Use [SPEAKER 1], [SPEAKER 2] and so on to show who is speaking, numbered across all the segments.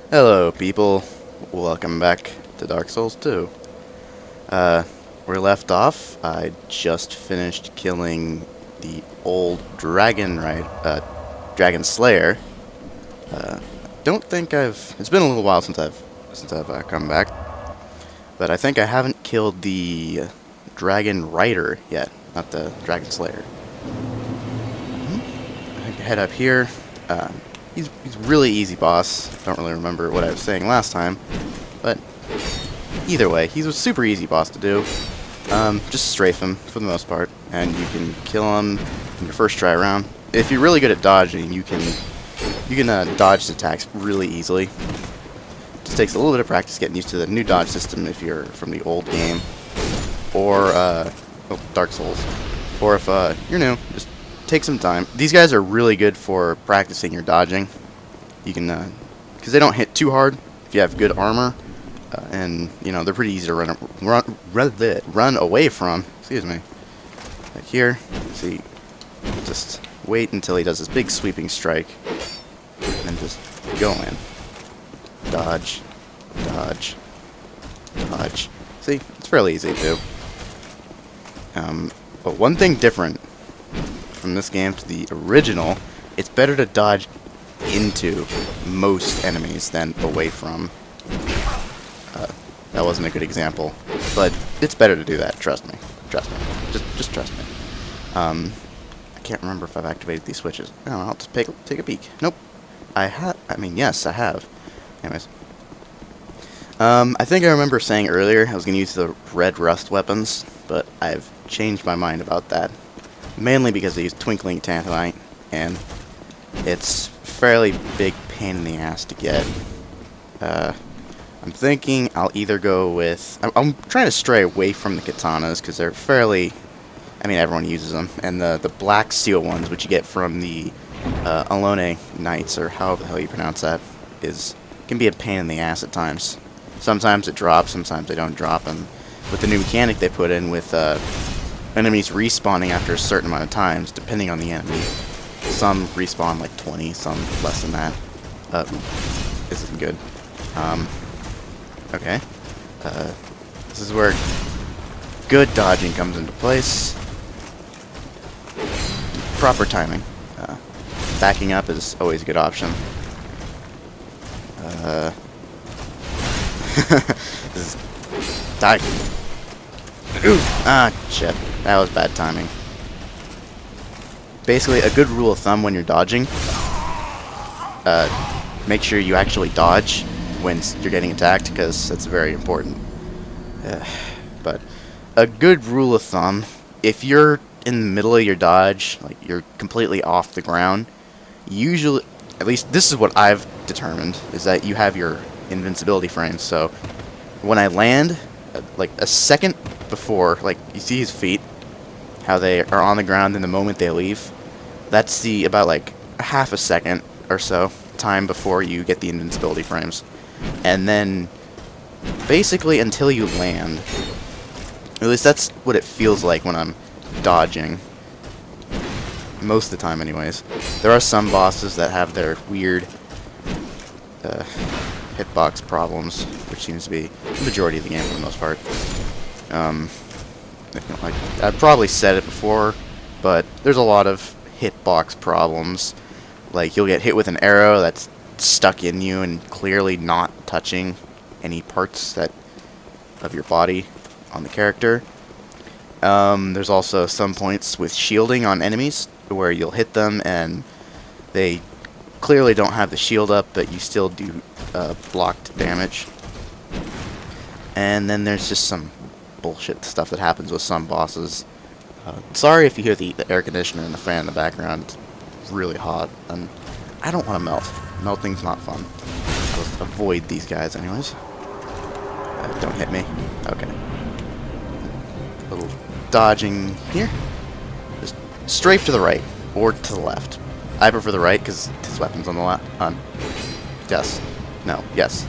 [SPEAKER 1] Hello, people. Welcome back to Dark Souls 2. Where we left off, I just finished killing the old dragon, dragon slayer. Don't think it's been a little while since I've come back, but I think I haven't killed the dragon rider yet, not the dragon slayer. I can head up here. He's really easy boss. Don't really remember what I was saying last time, but either way, he's a super easy boss to do. Just strafe him for the most part, and you can kill him in your first try around. If you're really good at dodging, you can dodge his attacks really easily. Just takes a little bit of practice getting used to the new dodge system if you're from the old game, or Dark Souls, or if you're new, just take some time. These guys are really good for practicing your dodging. You can, because they don't hit too hard if you have good armor, and they're pretty easy to run away from. Excuse me. Like here, see, just wait until he does this big sweeping strike, and then just go in, dodge, dodge, dodge. See, it's fairly easy to do. But one thing different from this game to the original, it's better to dodge into most enemies than away from. That wasn't a good example, but it's better to do that. Trust me. Trust me. Just trust me. I can't remember if I've activated these switches. I don't know. I'll just take a peek. Nope. I have. I mean, yes, I have. Anyways. I think I remember saying earlier I was going to use the red rust weapons, but I've changed my mind about that. Mainly because they use Twinkling Tantalite, and it's fairly big pain in the ass to get. I'm thinking I'll either go with... I'm trying to stray away from the katanas, because they're fairly... I mean, everyone uses them. And the black steel ones, which you get from the Alone Knights, or however the hell you pronounce that, can be a pain in the ass at times. Sometimes it drops, sometimes they don't drop, and with the new mechanic they put in with... enemies respawning after a certain amount of times, depending on the enemy. Some respawn like 20, some less than that. This isn't good. Okay. This is where good dodging comes into place. Proper timing. Backing up is always a good option. This is... Die. Ooh, shit. That was bad timing. Basically, a good rule of thumb when you're dodging, make sure you actually dodge when you're getting attacked, because that's very important. But a good rule of thumb, if you're in the middle of your dodge, like you're completely off the ground, usually, at least this is what I've determined, is that you have your invincibility frames. So when I land, like a second before, like you see his feet, how they are on the ground in the moment they leave, that's about like a half a second or so time before you get the invincibility frames. And then basically until you land, at least that's what it feels like when I'm dodging, most of the time anyways. There are some bosses that have their weird hitbox problems, which seems to be the majority of the game for the most part. Like, I've probably said it before, but there's a lot of hitbox problems. Like, you'll get hit with an arrow that's stuck in you and clearly not touching any parts of your body on the character. There's also some points with shielding on enemies where you'll hit them and they clearly don't have the shield up, but you still do blocked damage. And then there's just some bullshit stuff that happens with some bosses. Sorry if you hear the air conditioner and the fan in the background. It's really hot, and I don't want to melt. Melting's not fun. I'll avoid these guys anyways. Don't hit me. Okay. A little dodging here. Just strafe to the right, or to the left. I prefer the right, because his weapon's on the left. Yes. No. Yes.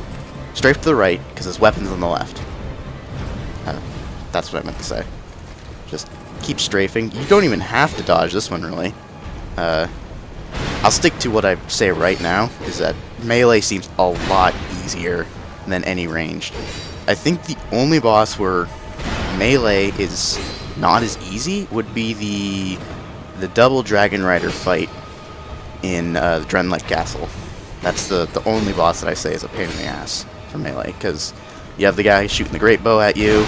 [SPEAKER 1] Strafe to the right, because his weapon's on the left. That's what I meant to say. Just keep strafing. You don't even have to dodge this one, really. I'll stick to what I say right now, is that melee seems a lot easier than any ranged. I think the only boss where melee is not as easy would be the double Dragon Rider fight in the Drenlek Castle. That's the only boss that I say is a pain in the ass for melee, because you have the guy shooting the great bow at you.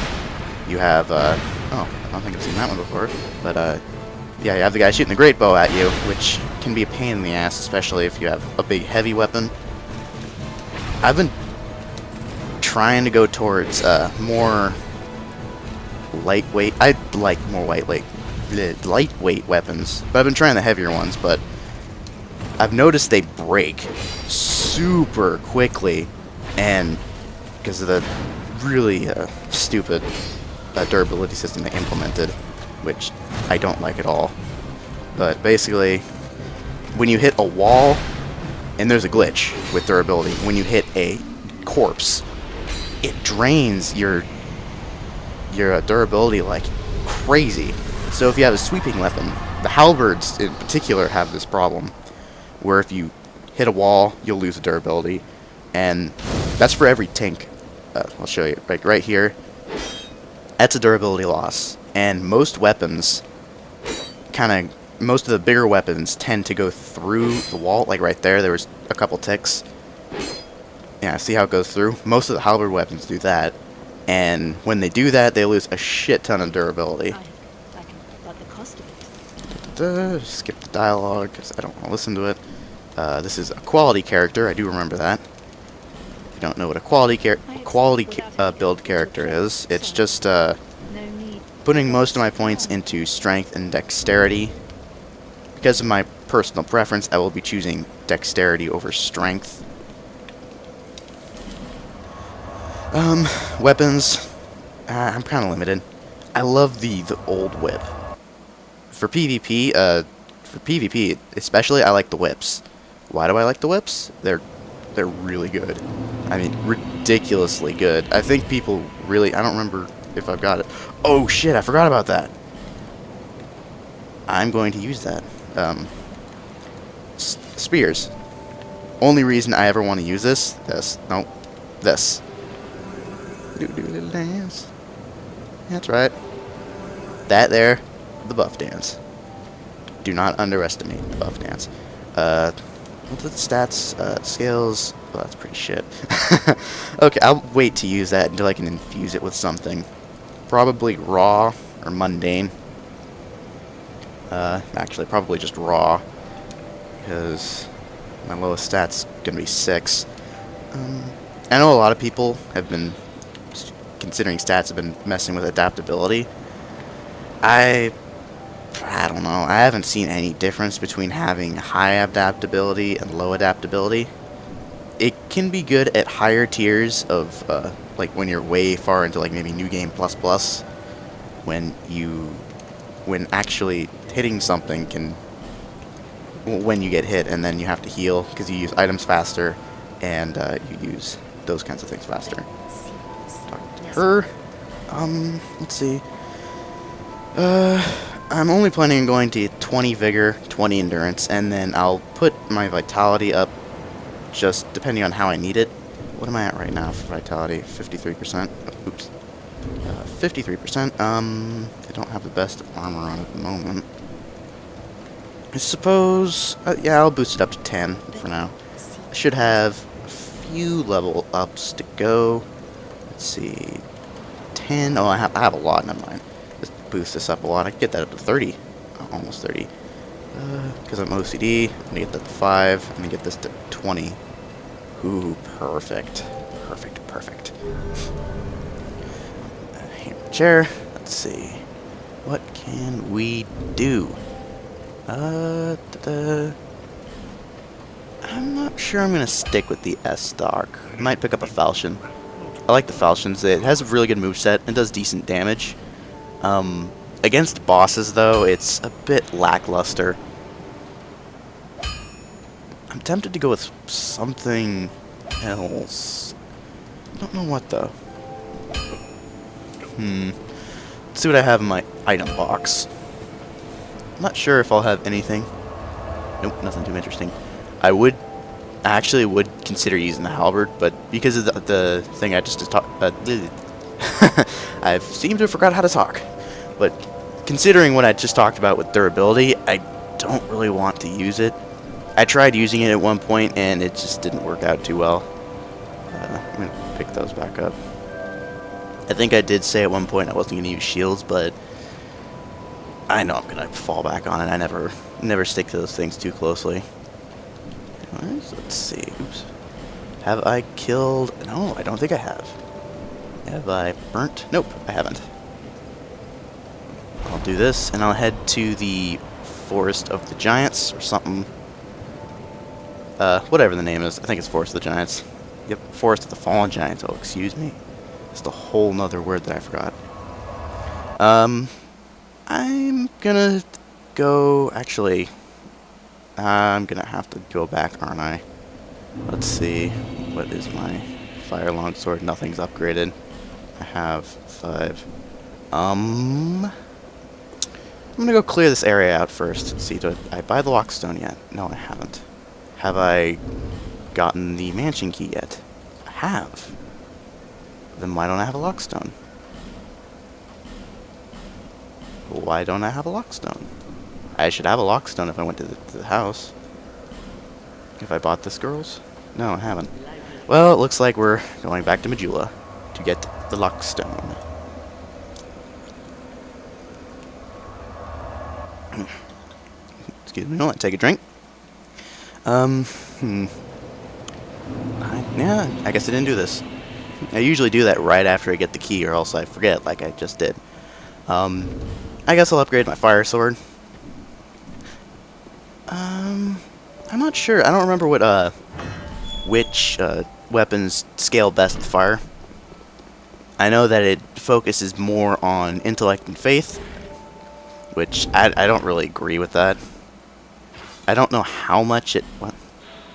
[SPEAKER 1] You have oh, I don't think I've seen that one before, but yeah, you have the guy shooting the great bow at you, which can be a pain in the ass, especially if you have a big heavy weapon. I've been trying to go towards more lightweight. I like more lightweight weapons, but I've been trying the heavier ones. But I've noticed they break super quickly, and because of the really stupid durability system they implemented, which I don't like at all. But basically, when you hit a wall, and there's a glitch with durability, when you hit a corpse, it drains your durability like crazy. So if you have a sweeping weapon, the halberds in particular have this problem, where if you hit a wall, you'll lose the durability, and that's for every tank. I'll show you right here. That's a durability loss, and most weapons, most of the bigger weapons tend to go through the wall. Like right there was a couple ticks. Yeah, see how it goes through? Most of the halberd weapons do that, and when they do that, they lose a shit ton of durability.
[SPEAKER 2] But the cost of it.
[SPEAKER 1] Skip the dialogue, because I don't want to listen to it. This is a quality character, I do remember that. If you don't know what a quality build character is, it's just putting most of my points into strength and dexterity. Because of my personal preference, I will be choosing dexterity over strength. Weapons, I'm kind of limited. I love the old whip. For PvP, especially, I like the whips. Why do I like the whips? They're really good. I mean, ridiculously good. I think people really, I don't remember if I've got it. Oh shit, I forgot about that. I'm going to use that. Spears. Only reason I ever want to use this. Do a little dance. That's right. That there, the buff dance. Do not underestimate the buff dance. What's the stats? Skills. Well, that's pretty shit. Okay, I'll wait to use that until I can infuse it with something. Probably raw or mundane. Actually, probably just raw, because my lowest stat's gonna be 6. I know a lot of people have been considering stats have been messing with adaptability. I don't know. I haven't seen any difference between having high adaptability and low adaptability. It can be good at higher tiers of like when you're way far into like maybe New Game Plus, when actually hitting something can, when you get hit and then you have to heal because you use items faster and you use those kinds of things faster. Her, let's see. I'm only planning on going to 20 vigor, 20 endurance, and then I'll put my vitality up just depending on how I need it. What am I at right now for vitality? 53%. Oops. 53%. I don't have the best armor on at the moment. I suppose, yeah, I'll boost it up to 10 for now. I should have a few level ups to go. Let's see. 10. Oh, I have a lot, never mind. Let's boost this up a lot. I can get that up to 30. Almost 30. Because I'm OCD, I'm gonna get that to 5. I'm gonna get this to 20. Ooh, perfect. Perfect. Hammer chair. Let's see. What can we do? I'm not sure I'm gonna stick with the S stock. I might pick up a falchion. I like the falchions. It has a really good moveset and does decent damage. Against bosses, though, it's a bit lackluster. I'm tempted to go with something else. I don't know what, though. Let's see what I have in my item box. I'm not sure if I'll have anything. Nope, nothing too interesting. I I actually would consider using the halberd, but because of the thing I just talked, I've seemed to have forgot how to talk. But considering what I just talked about with durability, I don't really want to use it. I tried using it at one point, and it just didn't work out too well. I'm going to pick those back up. I think I did say at one point I wasn't going to use shields, but I know I'm going to fall back on it. I never stick to those things too closely. Anyways, let's see. Oops. Have I killed... No, I don't think I have. Have I burnt? Nope, I haven't. I'll do this, and I'll head to the Forest of the Giants, or something. Whatever the name is. I think it's Forest of the Giants. Yep, Forest of the Fallen Giants. Oh, excuse me. It's a whole nother word that I forgot. I'm gonna go... Actually, I'm gonna have to go back, aren't I? Let's see. What is my fire longsword? Nothing's upgraded. I have 5. I'm gonna go clear this area out first. Let's see, did I buy the lockstone yet? No, I haven't. Have I gotten the mansion key yet? I have. Then why don't I have a lockstone? Why don't I have a lockstone? I should have a lockstone if I went to the house. If I bought this, girls? No, I haven't. Well, it looks like we're going back to Majula to get the lockstone. Excuse me, I'll take a drink. Yeah, I guess I didn't do this. I usually do that right after I get the key, or else I forget, like I just did. I guess I'll upgrade my fire sword. I'm not sure. I don't remember what, which, weapons scale best with fire. I know that it focuses more on intellect and faith, which I don't really agree with that. I don't know how much it... What?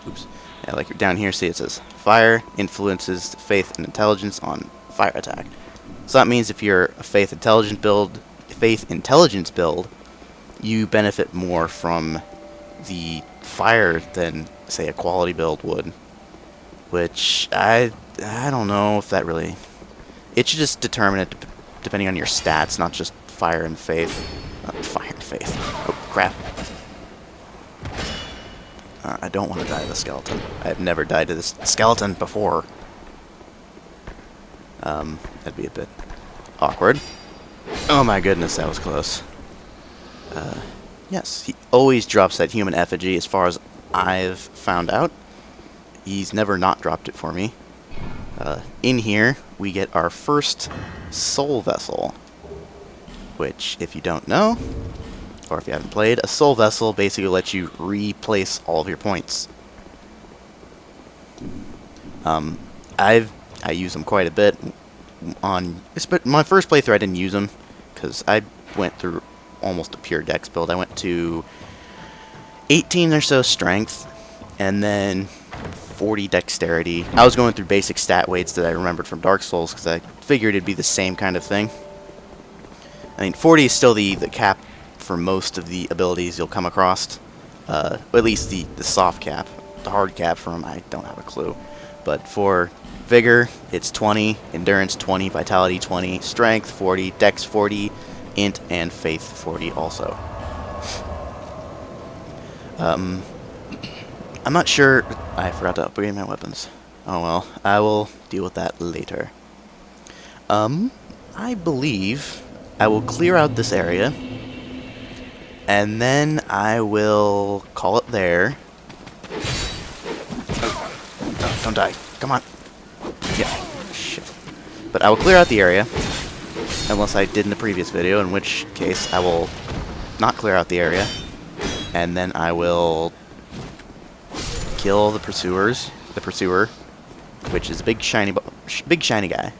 [SPEAKER 1] Oops. Yeah, like down here, see it says fire influences faith and intelligence on fire attack. So that means if you're a faith intelligence build, you benefit more from the fire than, say, a quality build would. Which I don't know if that really... It should just determine it depending on your stats, not just fire and faith. Fire and faith. Oh, crap. I don't want to die to the skeleton. I've never died to this skeleton before. That'd be a bit awkward. Oh my goodness, that was close. Yes, he always drops that human effigy as far as I've found out. He's never not dropped it for me. In here, we get our first soul vessel. Which, if you don't know, or if you haven't played, a soul vessel basically lets you replace all of your points. I use them quite a bit. On my first playthrough, I didn't use them because I went through almost a pure dex build. I went to 18 or so strength, and then 40 dexterity. I was going through basic stat weights that I remembered from Dark Souls because I figured it'd be the same kind of thing. I mean, 40 is still the cap for most of the abilities you'll come across. At least the soft cap. The hard cap for them, I don't have a clue. But for Vigor, it's 20, Endurance 20, Vitality 20, Strength 40, Dex 40, Int, and Faith 40 also. I'm not sure... I forgot to upgrade my weapons. Oh well, I will deal with that later. I believe I will clear out this area, and then I will call it there. Oh, don't die. Come on. Yeah. Shit. But I will clear out the area, unless I did in the previous video, in which case I will not clear out the area, and then I will kill the pursuer, which is a big shiny guy.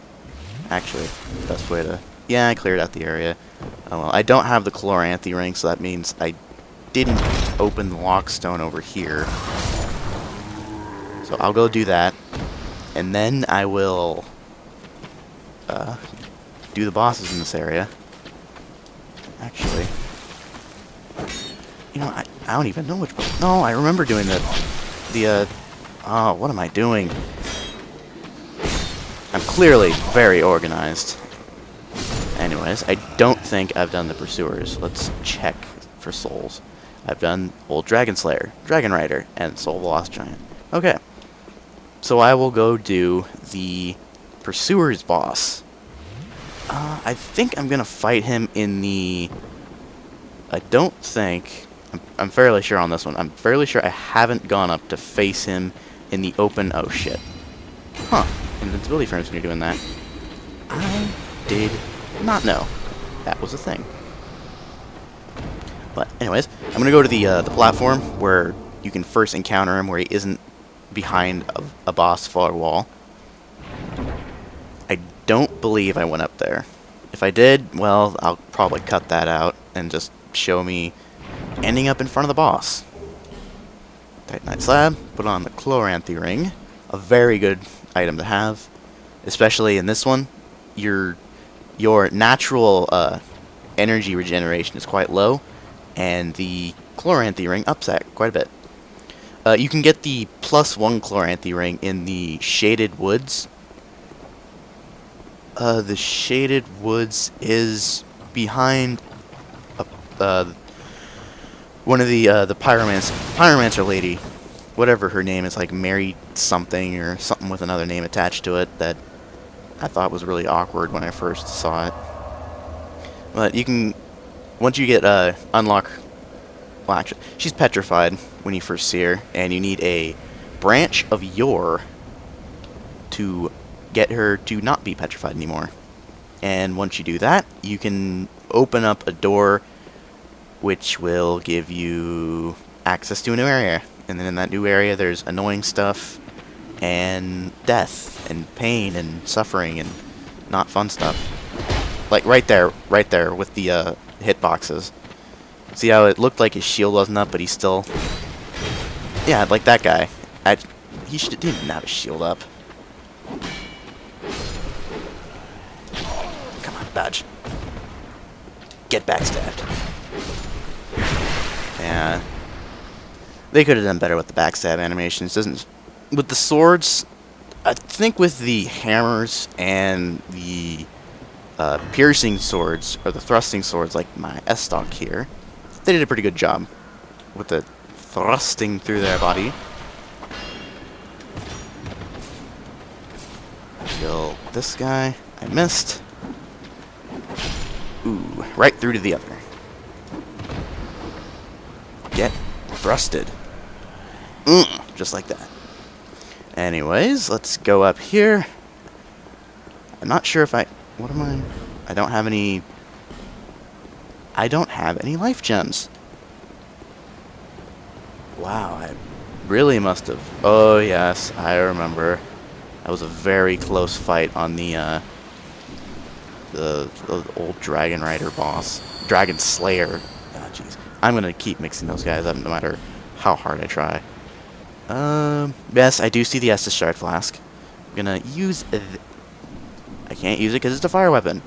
[SPEAKER 1] Actually, best way to... Yeah, I cleared out the area. Oh well, I don't have the Chloranthy ring, so that means I didn't open the lockstone over here. So I'll go do that, and then I will do the bosses in this area. Actually, you know, I don't even know which... No, I remember doing the Oh, what am I doing? I'm clearly very organized. Anyways, I don't think I've done the Pursuers. Let's check for souls. I've done Old Dragon Slayer, Dragon Rider, and Soul of the Lost Giant. Okay. So I will go do the Pursuers boss. I think I'm gonna fight him in the... I don't think... I'm fairly sure on this one. I'm fairly sure I haven't gone up to face him in the open... Oh, shit. Huh. Invincibility frames when you're doing that. I did not know that was a thing. But anyways, I'm gonna go to the platform where you can first encounter him, where he isn't behind a boss far wall. I don't believe I went up there. If I did, well, I'll probably cut that out and just show me ending up in front of the boss. Titanite slab, put on the Chloranthy ring, a very good item to have, especially in this one. Your natural energy regeneration is quite low, and the Chloranthy ring ups that quite a bit. You can get the +1 Chloranthy ring in the Shaded Woods. The Shaded Woods is behind one of the pyromancer lady, whatever her name is, like Mary something or something with another name attached to it, that I thought was really awkward when I first saw it. But you can, once you get unlock, well, actually, she's petrified when you first see her, and you need a branch of yore to get her to not be petrified anymore. And once you do that, you can open up a door which will give you access to a new area. And then in that new area, there's annoying stuff, and death, and pain, and suffering, and not fun stuff. Like right there with the hitboxes. See how it looked like his shield wasn't up, but he's still... Yeah, like that guy. He didn't even have his shield up. Come on, dodge. Get backstabbed. Yeah. They could have done better with the backstab animations. With the swords, I think with the hammers and the piercing swords, or the thrusting swords like my S-Stock here, they did a pretty good job with the thrusting through their body. Kill this guy. I missed. Ooh, right through to the other. Get thrusted. Just like that. Anyways, let's go up here. I'm not sure if what am I? I don't have any life gems. Wow, I really must have. Oh yes, I remember. That was a very close fight on the old Dragon Rider boss. Dragon Slayer. Ah, jeez. I'm gonna keep mixing those guys up no matter how hard I try. Yes, I do see the Estus Shard Flask. I'm gonna use I can't use it because it's a fire weapon.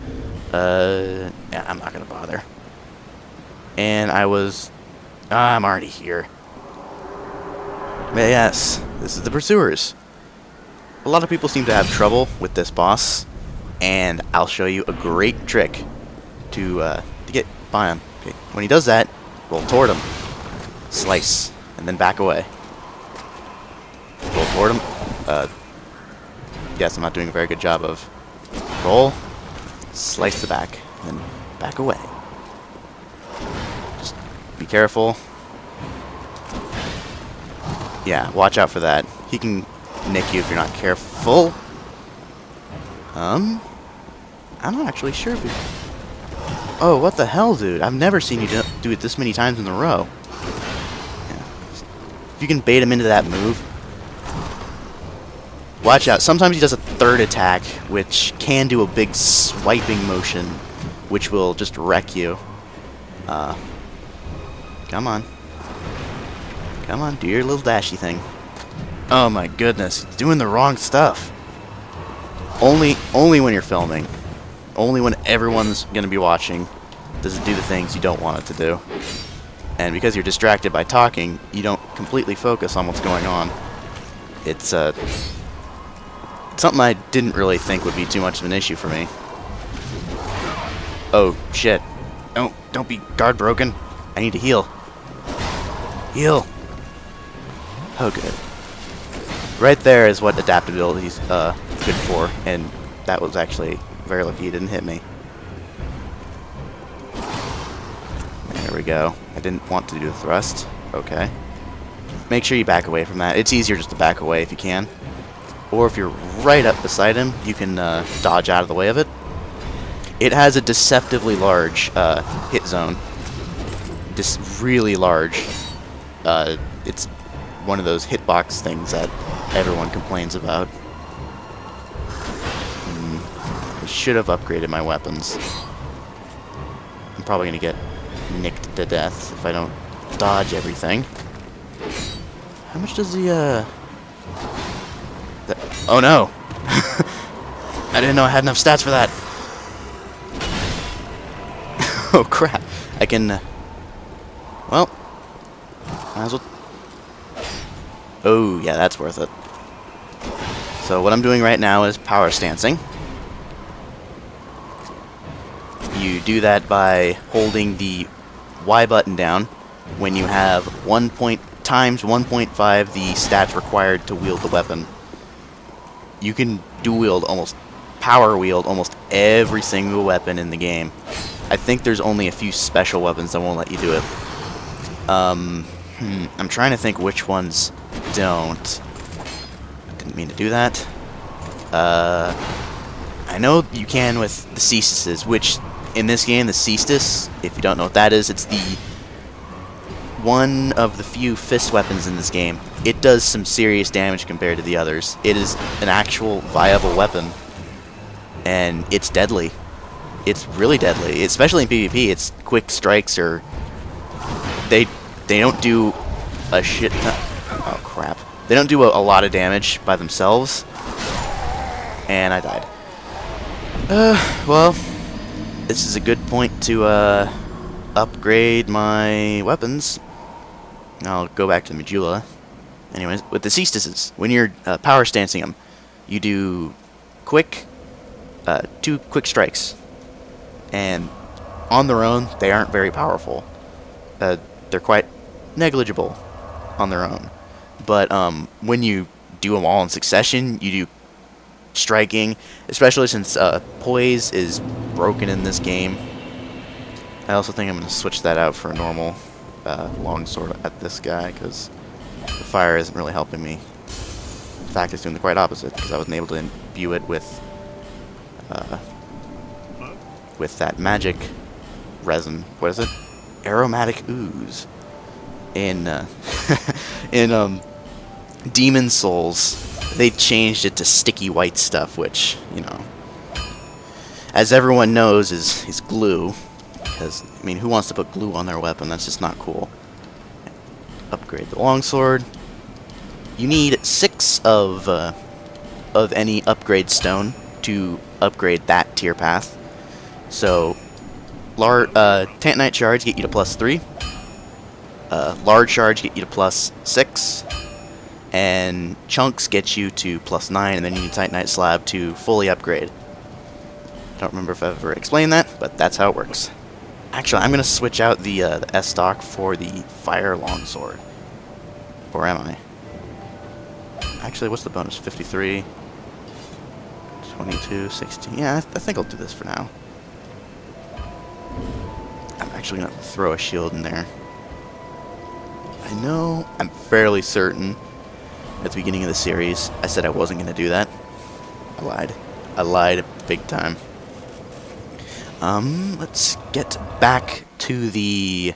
[SPEAKER 1] Yeah, I'm not gonna bother. And I'm already here. But yes, this is the Pursuers. A lot of people seem to have trouble with this boss, and I'll show you a great trick to get by him. Okay, when he does that, roll toward him, slice, and then back away. Roll toward him. Yes, I'm not doing a very good job of roll, slice the back, and then back away. Just be careful. Yeah, watch out for that. He can nick you if you're not careful. I'm not actually sure if he... Oh, what the hell, dude? I've never seen you do it this many times in a row. Yeah. If you can bait him into that move. Watch out. Sometimes he does a third attack, which can do a big swiping motion, which will just wreck you. Come on. Come on, do your little dashy thing. Oh my goodness, it's doing the wrong stuff. Only when you're filming. Only when everyone's gonna be watching does it do the things you don't want it to do. And because you're distracted by talking, you don't completely focus on what's going on. It's something I didn't really think would be too much of an issue for me. Oh, shit. No, don't be guard broken. I need to heal. Heal. Oh, good. Right there is what adaptability's good for, and that was actually very lucky it didn't hit me. There we go. I didn't want to do a thrust. Okay. Make sure you back away from that. It's easier just to back away if you can. Or if you're right up beside him, you can dodge out of the way of it. It has a deceptively large hit zone. Just really large. It's one of those hitbox things that everyone complains about. I should have upgraded my weapons. I'm probably going to get nicked to death if I don't dodge everything. How much does oh no! I didn't know I had enough stats for that. Oh crap! I can. Well, might as well. Oh yeah, that's worth it. So what I'm doing right now is power stancing. You do that by holding the Y button down when you have 1 point times 1.5 the stats required to wield the weapon. You can power wield almost every single weapon in the game. I think there's only a few special weapons that won't let you do it. I'm trying to think which ones don't. Didn't mean to do that. I know you can with the Cestises, which in this game, the Cestus, if you don't know what that is, it's the one of the few fist weapons in this game. It does some serious damage compared to the others. It is an actual viable weapon, and it's deadly. It's really deadly, especially in PvP. It's quick strikes, or they don't do a shit ton. Oh crap! They don't do a lot of damage by themselves, and I died. Well, this is a good point to upgrade my weapons. I'll go back to the Medulla. Anyways, with the Cestises, when you're power stancing them, you do two quick strikes. And on their own, they aren't very powerful. They're quite negligible on their own. But when you do them all in succession, you do striking, especially since poise is broken in this game. I also think I'm going to switch that out for a normal longsword at this guy, because the fire isn't really helping me. In fact, it's doing the quite opposite, because I wasn't able to imbue it with that magic resin. What is it? Aromatic ooze. In in Demon Souls, they changed it to sticky white stuff, which, you know, as everyone knows, is glue. Because, I mean, who wants to put glue on their weapon? That's just not cool. Upgrade the longsword. You need 6 of any upgrade stone to upgrade that tier path. So, Tantanite shards get you to +3. Large shards get you to +6. And chunks get you to +9, and then you need Titanite slab to fully upgrade. I don't remember if I've ever explained that, but that's how it works. Actually, I'm going to switch out the S-Stock for the Fire Longsword. Or am I? Actually, what's the bonus? 53, 22, 16. Yeah, I think I'll do this for now. I'm actually going to throw a shield in there. I'm fairly certain at the beginning of the series I said I wasn't going to do that. I lied. I lied big time. Let's get back to the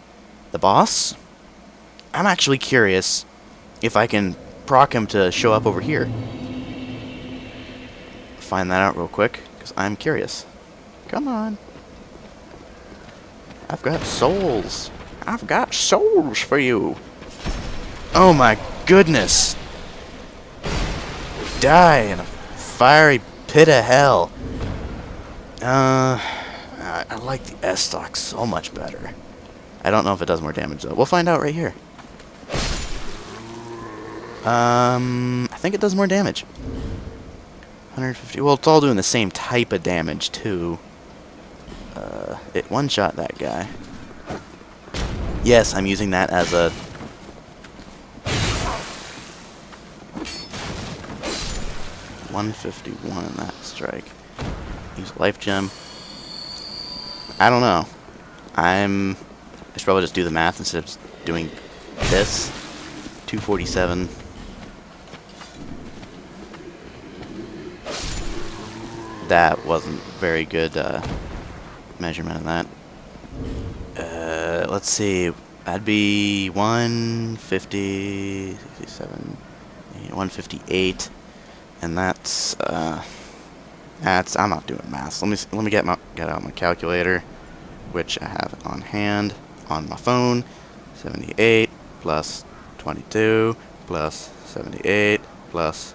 [SPEAKER 1] boss. I'm actually curious if I can proc him to show up over here. Find that out real quick, because I'm curious. Come on. I've got souls. I've got souls for you. Oh my goodness. Die in a fiery pit of hell. I like the S-Stock so much better. I don't know if it does more damage, though. We'll find out right here. I think it does more damage. 150. Well, it's all doing the same type of damage too. It one-shot that guy. Yes, I'm using that as a... $151 in that strike. Use life gem. I don't know. I should probably just do the math instead of doing this. 247. That wasn't very good measurement of that. Let's see. That'd be 150, 67, 158, and that's I'm not doing math. Let me get out my calculator, which I have on hand on my phone. 78 plus 22 plus 78 plus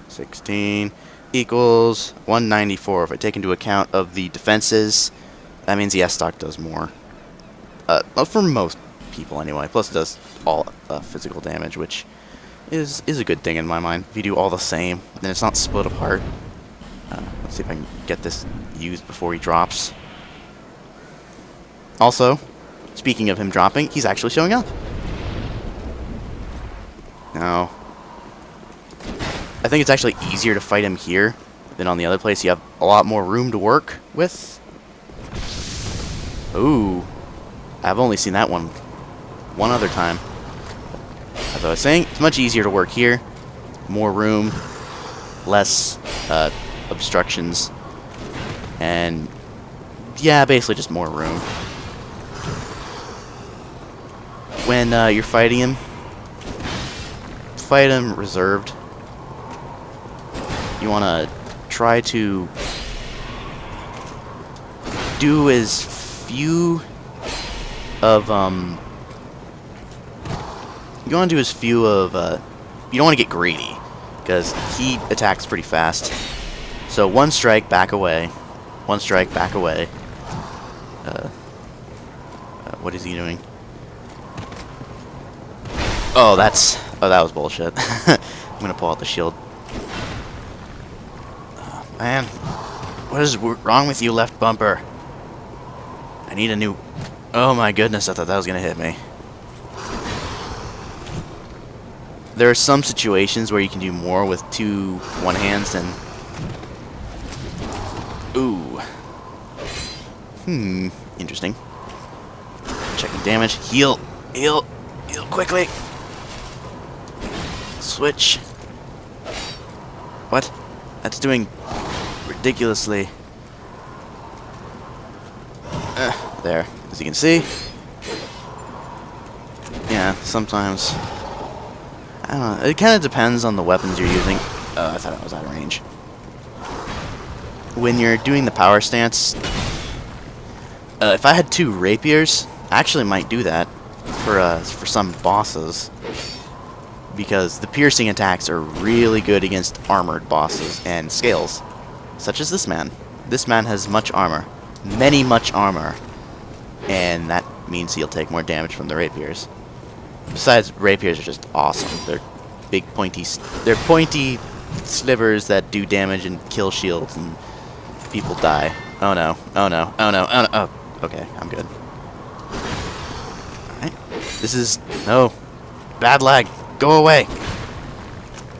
[SPEAKER 1] 16 equals 194. If I take into account of the defenses, that means the S stock does more. For most people anyway. Plus it does all physical damage, which is a good thing in my mind. If you do all the same, then it's not split apart. Let's see if I can get this used before he drops. Also, speaking of him dropping, he's actually showing up. Now, I think it's actually easier to fight him here than on the other place. You have a lot more room to work with. Ooh. I've only seen that one other time. As I was saying, it's much easier to work here. More room, less obstructions, and yeah, basically just more room. When you're fighting him, fight him reserved. You want to try to do as few of you want to do as few of you don't want to get greedy because he attacks pretty fast. So one strike, back away. One strike, back away. What is he doing? Oh, that was bullshit. I'm gonna pull out the shield. Man, what is wrong with you, left bumper? I need a new... Oh my goodness, I thought that was gonna hit me. There are some situations where you can do more with two one-hands than... Ooh. Interesting. Checking damage. Heal. Heal. Heal quickly. Switch. What? That's doing ridiculously. There. As you can see. Yeah, sometimes. I don't know. It kind of depends on the weapons you're using. Oh, I thought I was out of range. When you're doing the power stance, if I had two rapiers, I actually might do that for some bosses, because the piercing attacks are really good against armored bosses and scales, such as this man. This man has much armor, much armor, and that means he'll take more damage from the rapiers. Besides, rapiers are just awesome. They're big pointy slivers that do damage and kill shields, and people die. Oh no, oh no, oh no, oh no, oh. Okay, I'm good. Alright. This is... No. Bad lag. Go away.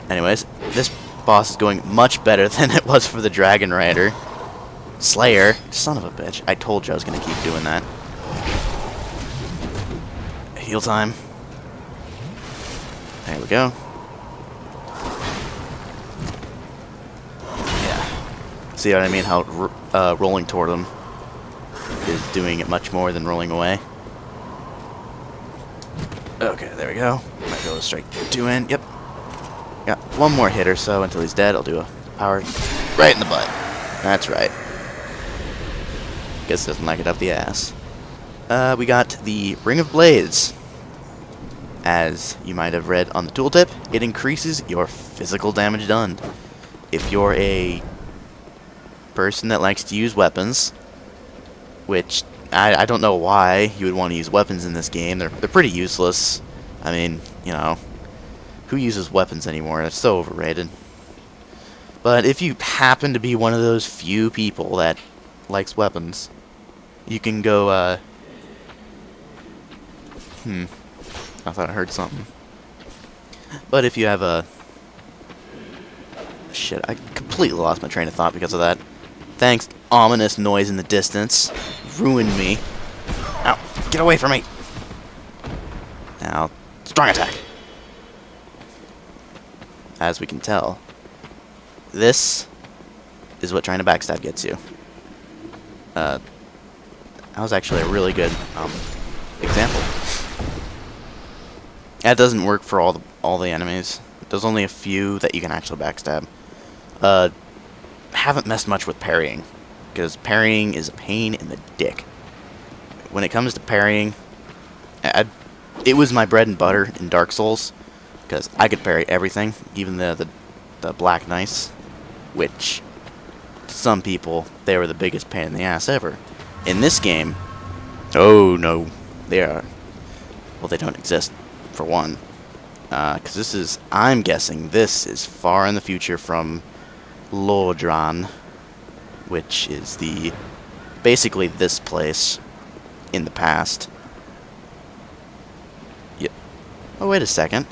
[SPEAKER 1] Anyways, this boss is going much better than it was for the Dragon Rider. Slayer. Son of a bitch. I told you I was going to keep doing that. Heal time. There we go. Yeah. See what I mean? How rolling toward him is doing it much more than rolling away. Okay, there we go. Might be able to strike two in. Yep. Got one more hit or so until he's dead. I'll do a power right in the butt. That's right. Guess it doesn't like it up the ass. We got the Ring of Blades. As you might have read on the tooltip, it increases your physical damage done. If you're a person that likes to use weapons, which I don't know why you would want to use weapons in this game. They're pretty useless. I mean, you know, Who uses weapons anymore? That's so overrated. But if you happen to be one of those few people that likes weapons, you can go, I thought I heard something. But if you have a... Shit, I completely lost my train of thought because of that. Thanks, ominous noise in the distance. Ruined me. Ow, get away from me! Now, strong attack. As we can tell, this is what trying to backstab gets you. That was actually a really good example. That doesn't work for all the enemies. There's only a few that you can actually backstab. Haven't messed much with parrying, because parrying is a pain in the dick. When it comes to parrying, it was my bread and butter in Dark Souls, because I could parry everything, even the Black Knights, which to some people they were the biggest pain in the ass ever. In this game, oh no, they are. Well, they don't exist for one, because I'm guessing this is far in the future from Lordran, which is basically this place in the past. Yep. Oh, wait a second.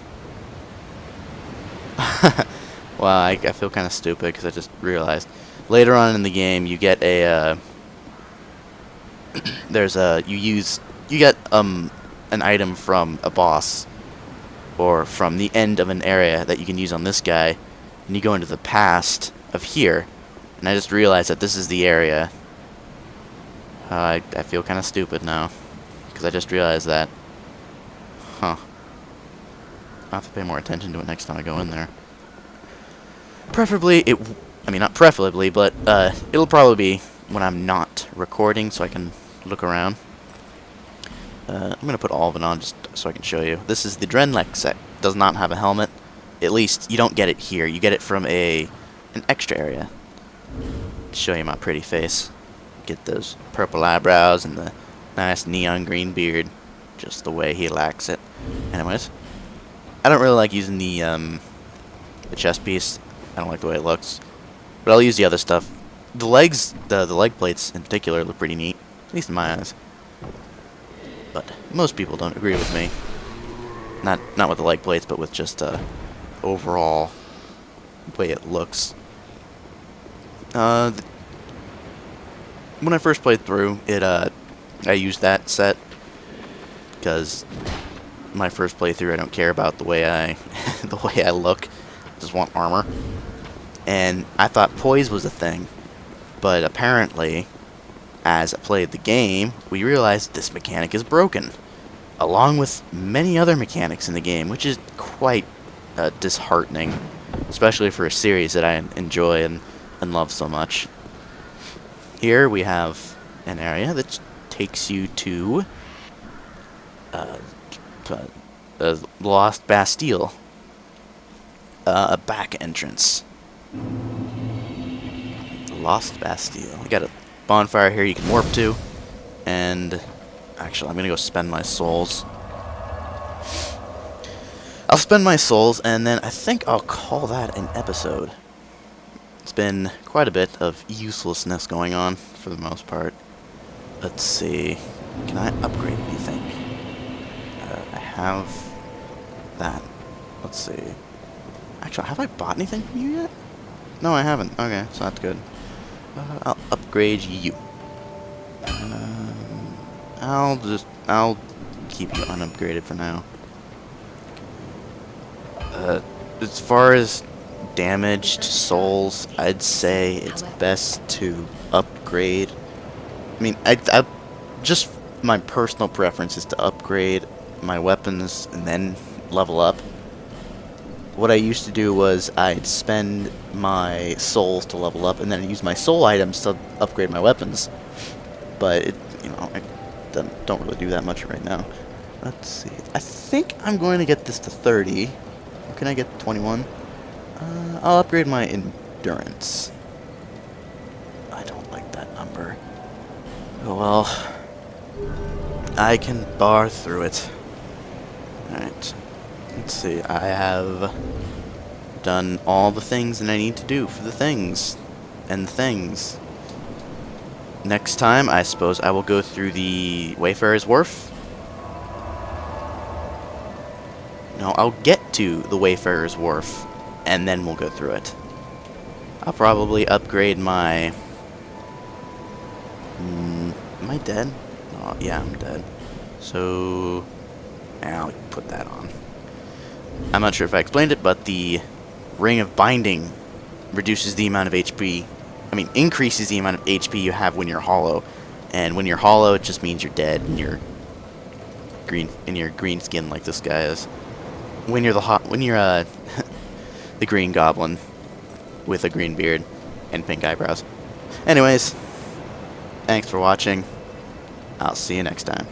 [SPEAKER 1] Well, I feel kind of stupid because I just realized later on in the game you get a you get an item from a boss or from the end of an area that you can use on this guy, and you go into the past of here, and I just realized that this is the area. I feel kind of stupid now because I just realized that. Huh. I'll have to pay more attention to it next time I go in there. Preferably, I mean, not preferably, but it'll probably be when I'm not recording so I can look around. I'm going to put all of it on just so I can show you. This is the Drenlek set. Does not have a helmet. At least, you don't get it here. You get it from an extra area. Show you my pretty face. Get those purple eyebrows and the nice neon green beard. Just the way he likes it. Anyways, I don't really like using the chest piece. I don't like the way it looks. But I'll use the other stuff. The legs, the leg plates in particular, look pretty neat. At least in my eyes. But most people don't agree with me. Not with the leg plates, but with just overall way it looks. When I first played through it, I used that set because my first playthrough I don't care about the way I the way I look. I just want armor. And I thought poise was a thing, but apparently, as I played the game, we realized this mechanic is broken, along with many other mechanics in the game, which is quite disheartening, especially for a series that I enjoy and love so much. Here we have an area that takes you to the Lost Bastille, a back entrance. Lost Bastille. We got a bonfire here you can warp to, and actually I'm gonna go spend my souls. I'll spend my souls, and then I think I'll call that an episode. It's been quite a bit of uselessness going on for the most part. Let's see, can I upgrade anything? I have that. Let's see. Actually, have I bought anything from you yet? No, I haven't. Okay, so that's good. I'll upgrade you. I'll keep you unupgraded for now. As far as damaged souls, I'd say it's best to upgrade. I mean, I just my personal preference is to upgrade my weapons and then level up. What I used to do was I'd spend my souls to level up, and then I'd use my soul items to upgrade my weapons. But I don't really do that much right now. Let's see. I think I'm going to get this to 30. Or can I get 21? I'll upgrade my endurance. I don't like that number. Oh well. I can bar through it. Alright. Let's see, I have done all the things that I need to do for the things. And the things. Next time, I suppose I will go through the Wayfarer's Wharf. No, I'll get to the Wayfarer's Wharf, and then we'll go through it. I'll probably upgrade my... am I dead? Oh, yeah, I'm dead. So... I'll put that on. I'm not sure if I explained it, but the Ring of Binding reduces the amount of HP... increases the amount of HP you have when you're hollow. And when you're hollow, it just means you're dead, and you're green skin like this guy is. When you're the Green Goblin with a green beard and pink eyebrows. Anyways, thanks for watching. I'll see you next time.